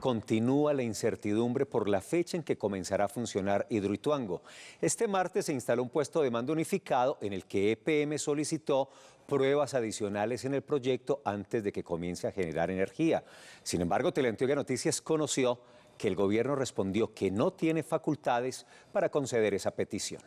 continúa la incertidumbre por la fecha en que comenzará a funcionar Hidroituango. Este martes se instaló un puesto de mando unificado en el que EPM solicitó pruebas adicionales en el proyecto antes de que comience a generar energía. Sin embargo, Teleantioquia Noticias conoció que el gobierno respondió que no tiene facultades para conceder esa petición.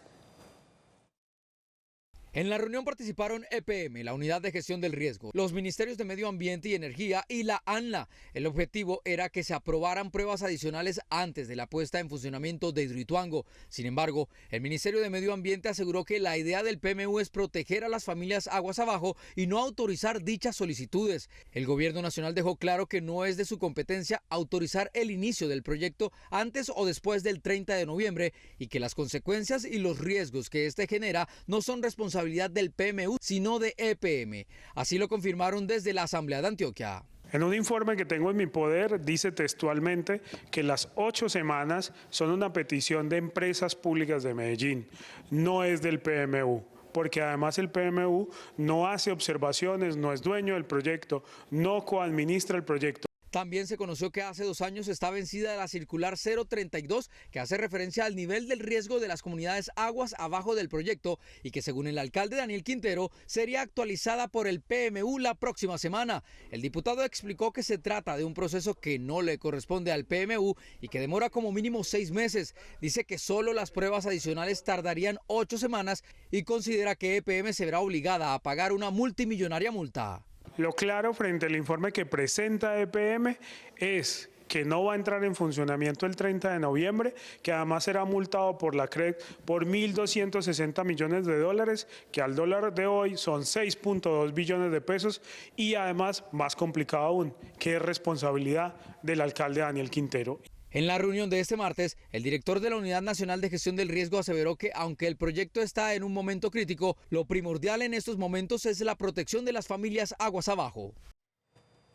En la reunión participaron EPM, la Unidad de Gestión del Riesgo, los Ministerios de Medio Ambiente y Energía y la ANLA. El objetivo era que se aprobaran pruebas adicionales antes de la puesta en funcionamiento de Hidroituango. Sin embargo, el Ministerio de Medio Ambiente aseguró que la idea del PMU es proteger a las familias aguas abajo y no autorizar dichas solicitudes. El Gobierno Nacional dejó claro que no es de su competencia autorizar el inicio del proyecto antes o después del 30 de noviembre y que las consecuencias y los riesgos que este genera no son responsabilidad del PMU, sino de EPM. Así lo confirmaron desde la Asamblea de Antioquia. En un informe que tengo en mi poder dice textualmente que las 8 semanas son una petición de Empresas Públicas de Medellín, no es del PMU. Porque además el PMU no hace observaciones, no es dueño del proyecto, no coadministra el proyecto. También se conoció que hace 2 años está vencida la circular 032, que hace referencia al nivel del riesgo de las comunidades aguas abajo del proyecto y que, según el alcalde Daniel Quintero, sería actualizada por el PMU la próxima semana. El diputado explicó que se trata de un proceso que no le corresponde al PMU y que demora como mínimo 6 meses. Dice que solo las pruebas adicionales tardarían 8 semanas y considera que EPM se verá obligada a pagar una multimillonaria multa. Lo claro frente al informe que presenta EPM es que no va a entrar en funcionamiento el 30 de noviembre, que además será multado por la CREC por 1.260 millones de dólares, que al dólar de hoy son 6.2 billones de pesos, y además, más complicado aún, que es responsabilidad del alcalde Daniel Quintero. En la reunión de este martes, el director de la Unidad Nacional de Gestión del Riesgo aseveró que, aunque el proyecto está en un momento crítico, lo primordial en estos momentos es la protección de las familias aguas abajo.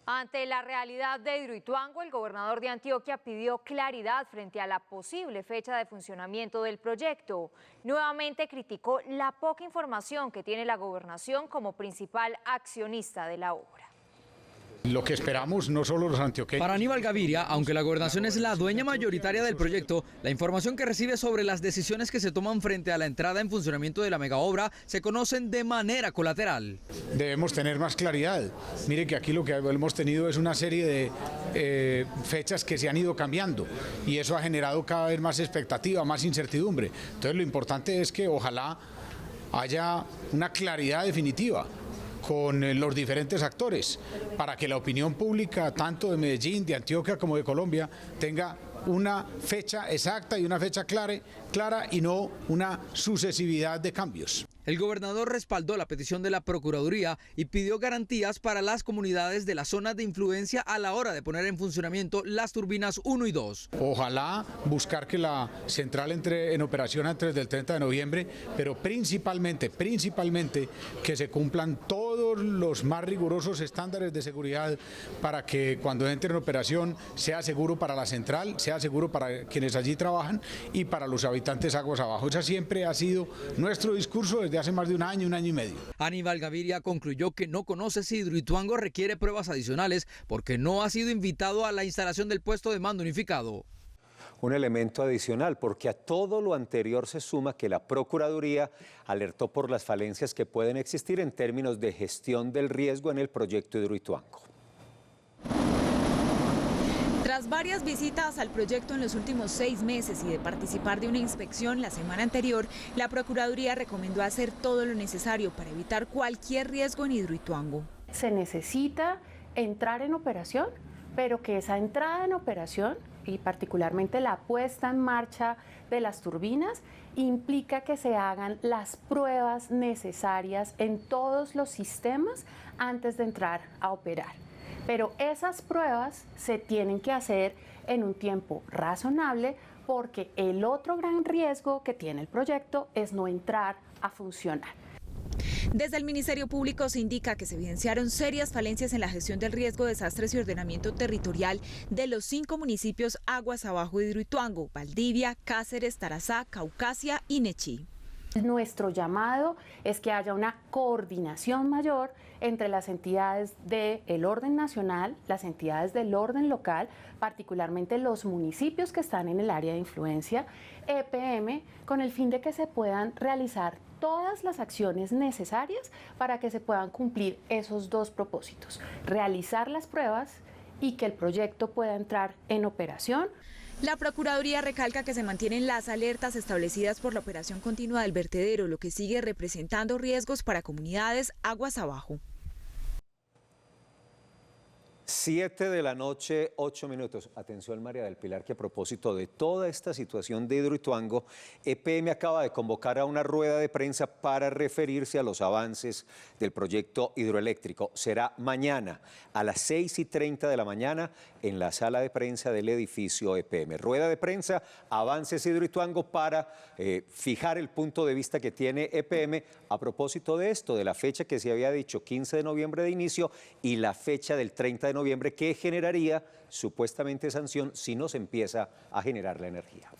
Ante la realidad de Hidroituango, el gobernador de Antioquia pidió claridad frente a la posible fecha de funcionamiento del proyecto. Nuevamente criticó la poca información que tiene la gobernación como principal accionista de la obra. Lo que esperamos no solo los antioqueños. Para Aníbal Gaviria, aunque la gobernación es la dueña mayoritaria del proyecto, la información que recibe sobre las decisiones que se toman frente a la entrada en funcionamiento de la megaobra se conocen de manera colateral. Debemos tener más claridad. Mire que aquí lo que hemos tenido es una serie de fechas que se han ido cambiando y eso ha generado cada vez más expectativa, más incertidumbre. Entonces lo importante es que ojalá haya una claridad definitiva con los diferentes actores, para que la opinión pública, tanto de Medellín, de Antioquia como de Colombia, tenga una fecha exacta y una fecha clara y no una sucesividad de cambios. El gobernador respaldó la petición de la Procuraduría y pidió garantías para las comunidades de la zona de influencia a la hora de poner en funcionamiento las turbinas 1 y 2. Ojalá buscar que la central entre en operación antes del 30 de noviembre, pero principalmente que se cumplan todos los más rigurosos estándares de seguridad para que cuando entre en operación sea seguro para la central, sea seguro para quienes allí trabajan y para los habitantes aguas abajo. Ese siempre ha sido nuestro discurso desde hace más de un año y medio. Aníbal Gaviria concluyó que no conoce si Hidroituango requiere pruebas adicionales porque no ha sido invitado a la instalación del puesto de mando unificado. Un elemento adicional, porque a todo lo anterior se suma que la Procuraduría alertó por las falencias que pueden existir en términos de gestión del riesgo en el proyecto Hidroituango. Tras varias visitas al proyecto en los últimos 6 meses y de participar de una inspección la semana anterior, la Procuraduría recomendó hacer todo lo necesario para evitar cualquier riesgo en Hidroituango. Se necesita entrar en operación, pero que esa entrada en operación y particularmente la puesta en marcha de las turbinas implica que se hagan las pruebas necesarias en todos los sistemas antes de entrar a operar. Pero esas pruebas se tienen que hacer en un tiempo razonable porque el otro gran riesgo que tiene el proyecto es no entrar a funcionar. Desde el Ministerio Público se indica que se evidenciaron serias falencias en la gestión del riesgo, desastres y ordenamiento territorial de los 5 municipios aguas abajo de Hidroituango: Valdivia, Cáceres, Tarazá, Caucasia y Nechí. Nuestro llamado es que haya una coordinación mayor entre las entidades del orden nacional, las entidades del orden local, particularmente los municipios que están en el área de influencia, EPM, con el fin de que se puedan realizar todas las acciones necesarias para que se puedan cumplir esos dos propósitos: realizar las pruebas y que el proyecto pueda entrar en operación. La Procuraduría recalca que se mantienen las alertas establecidas por la operación continua del vertedero, lo que sigue representando riesgos para comunidades aguas abajo. 7 de la noche, 8 minutos. Atención, María del Pilar, que a propósito de toda esta situación de Hidroituango, EPM acaba de convocar a una rueda de prensa para referirse a los avances del proyecto hidroeléctrico. Será mañana a las 6:30 de la mañana en la sala de prensa del edificio EPM. Rueda de prensa, avances Hidroituango, para fijar el punto de vista que tiene EPM a propósito de esto, de la fecha que se había dicho, 15 de noviembre de inicio, y la fecha del 30 de noviembre, que generaría supuestamente sanción si no se empieza a generar la energía.